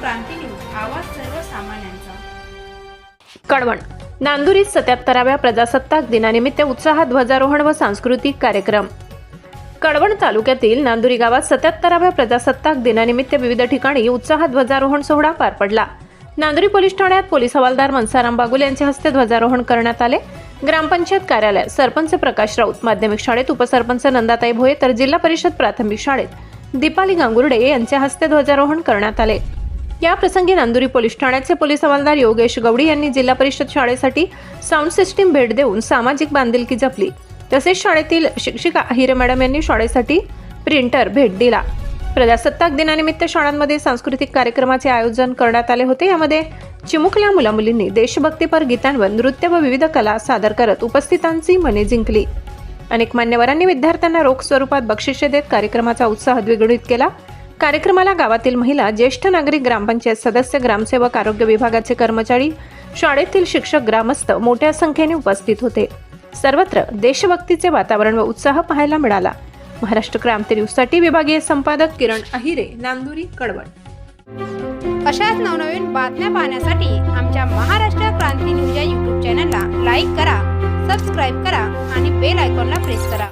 क्रांती news, आवाज सर्वसामान्यांचा। कळवण नांदुरीत 77व्या प्रजासत्ताक दिनानिमित्त उत्साहात ध्वजारोहण व सांस्कृतिक कार्यक्रम। कळवण तालुक्यातील नांदुरी गावात 77व्या प्रजासत्ताक दिनानिमित्त विविध ठिकाणी उत्साहात ध्वजारोहण सोहळा पार पडला। नांदुरी पोलीस ठाण्यात पोलीस हवालदार मनसाराम बागुल यांच्या हस्ते ध्वजारोहण करण्यात आले। ग्रामपंचायत कार्यालय, सरपंच प्रकाश राऊत, माध्यमिक शाळेत उपसरपंच नंदाताई भोये तर जिल्हा परिषद प्राथमिक शाळेत दीपाली गांगुर्डे यांच्या हस्ते ध्वजारोहण करण्यात आले। या प्रसंगी नांदुरी पोलीस ठाण्याचे पोलीस हवालदार योगेश गवडी यांनी जिल्हा परिषद शाळेसाठी साऊंड सिस्टीम भेट देऊन सामाजिक बांधिलकी जपली। तसेच शाळेतील शिक्षिका हिरे मॅडम यांनी शाळेसाठी प्रिंटर भेट दिला। प्रजासत्ताक दिनानिमित्त शाळांमध्ये सांस्कृतिक कार्यक्रमाचे आयोजन करण्यात आले होते। यामध्ये चिमुकल्या मुलामुलींनी देशभक्तीपर गीतांवर नृत्य व विविध कला सादर करत उपस्थितांची मने जिंकली। अनेक मान्यवरांनी विद्यार्थ्यांना रोख स्वरूपात बक्षिसे देत कार्यक्रमाचा उत्साह द्विगुणित केला। कार्यक्रमाला गावातील महिला, ज्येष्ठ नागरिक, ग्रामपंचायत सदस्य, ग्रामसेवक, आरोग्य विभागाचे कर्मचारी, शाळेतील शिक्षक, ग्रामस्थ मोठ्या संख्येने उपस्थित होते। सर्वत्र देशभक्तीचे वातावरण व उत्साह पाहायला मिळाला। महाराष्ट्र क्रांती न्यूजसाठी विभागीय संपादक किरण अहिरे, नांदुरी, कळवण। अशाच नवनवीन बातम्या पाहण्यासाठी आमच्या महाराष्ट्र क्रांती न्यूज या YouTube चॅनलला लाईक करा, सबस्क्राईब करा आणि बेल आयकॉनला प्रेस करा।